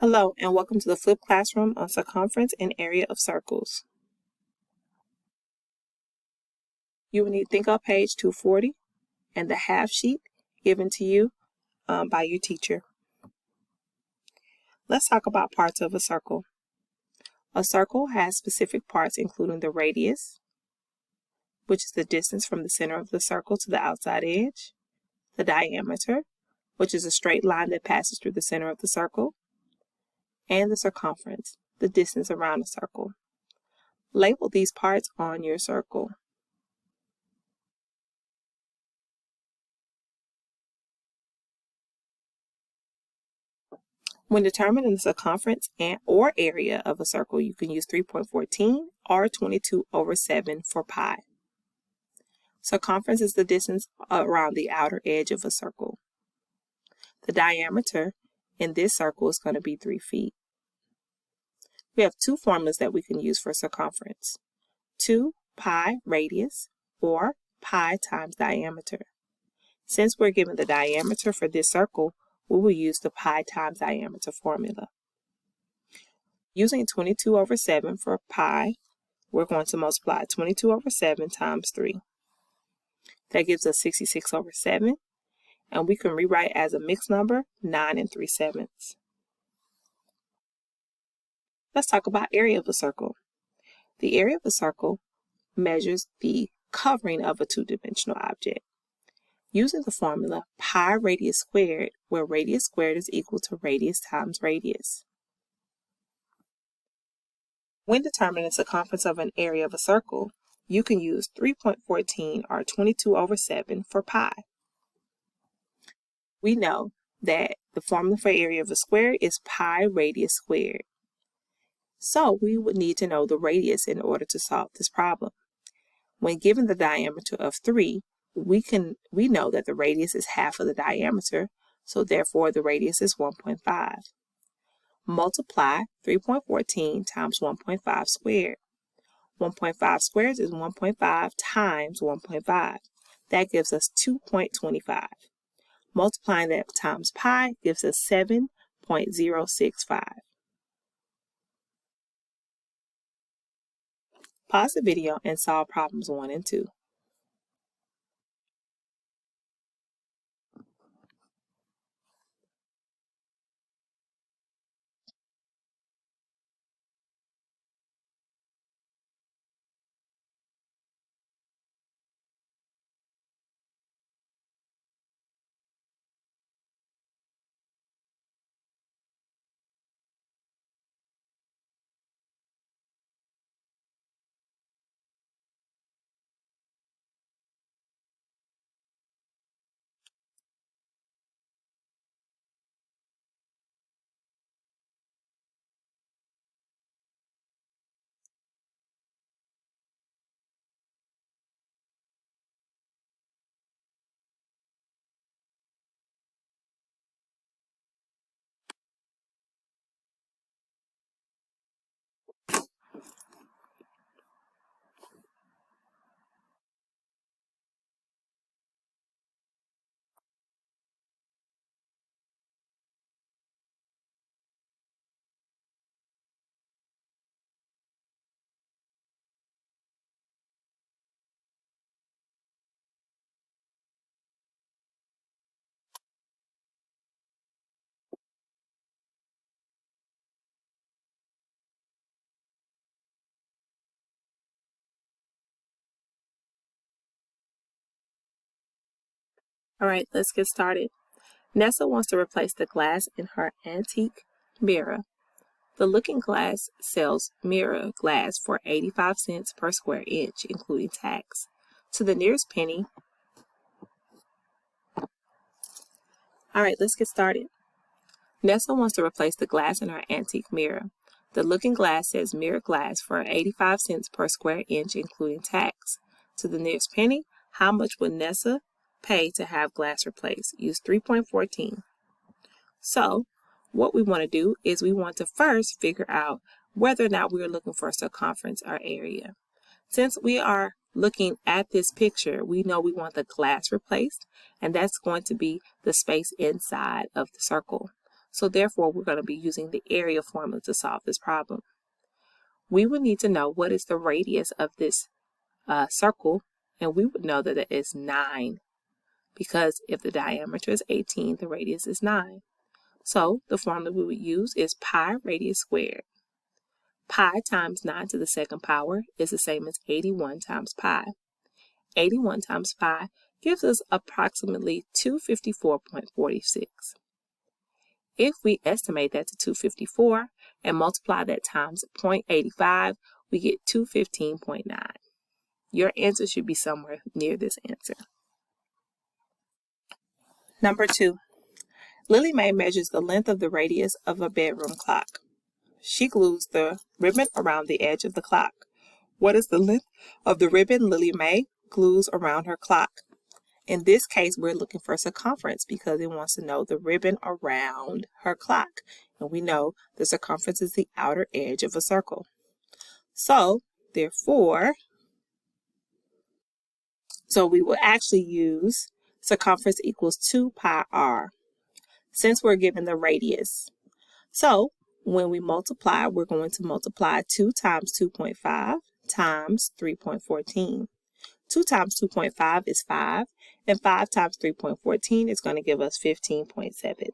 Hello, and welcome to the flipped classroom on circumference and area of circles. You will need Think Up page 240 and the half sheet given to you by your teacher. Let's talk about parts of a circle. A circle has specific parts including the radius, which is the distance from the center of the circle to the outside edge, the diameter, which is a straight line that passes through the center of the circle, and the circumference, the distance around a circle. Label these parts on your circle. When determining the circumference or area of a circle, you can use 3.14 or 22/7 for pi. Circumference is the distance around the outer edge of a circle. The diameter in this circle is going to be 3 feet. We have two formulas that we can use for circumference. 2 pi radius or pi times diameter. Since we're given the diameter for this circle, we will use the pi times diameter formula. Using 22/7 for pi, we're going to multiply 22/7 times 3. That gives us 66/7, and we can rewrite as a mixed number 9 3/7. Let's talk about area of a circle. The area of a circle measures the covering of a two-dimensional object. Using the formula pi radius squared, where radius squared is equal to radius times radius. When determining the circumference of an area of a circle, you can use 3.14 or 22/7 for pi. We know that the formula for area of a square is pi radius squared. So we would need to know the radius in order to solve this problem. When given the diameter of 3, we know that the radius is half of the diameter, so therefore the radius is 1.5. Multiply 3.14 times 1.5 squared. 1.5 squared is 1.5 times 1.5. That gives us 2.25. Multiplying that times pi gives us 7.065. Pause the video and solve problems 1 and 2. All right, let's get started. Nessa wants to replace the glass in her antique mirror. The Looking Glass sells mirror glass for 85 cents per square inch, including tax. To the nearest penny. All right, let's get started. Nessa wants to replace the glass in her antique mirror. The Looking Glass sells mirror glass for 85 cents per square inch, including tax. To the nearest penny, how much would Nessa pay to have glass replaced? Use 3.14. So what we want to do is we want to first figure out whether or not we are looking for circumference or area. Since we are looking at this picture, we know we want the glass replaced, and that's going to be the space inside of the circle. So therefore, we're going to be using the area formula to solve this problem. We would need to know what is the radius of this circle, and we would know that it is 9, because if the diameter is 18, the radius is 9. So the formula we would use is pi radius squared. Pi times 9 to the second power is the same as 81 times pi. 81 times pi gives us approximately 254.46. If we estimate that to 254 and multiply that times 0.85, we get 215.9. Your answer should be somewhere near this answer. Number 2. Lily Mae measures the length of the radius of a bedroom clock. She glues the ribbon around the edge of the clock. What is the length of the ribbon Lily Mae glues around her clock? In this case, we're looking for circumference because it wants to know the ribbon around her clock. And we know the circumference is the outer edge of a circle. So, therefore, we will actually use circumference equals 2 pi r, since we're given the radius. So, when we multiply, we're going to multiply 2 times 2.5 times 3.14. 2 times 2.5 is 5, and 5 times 3.14 is going to give us 15.7.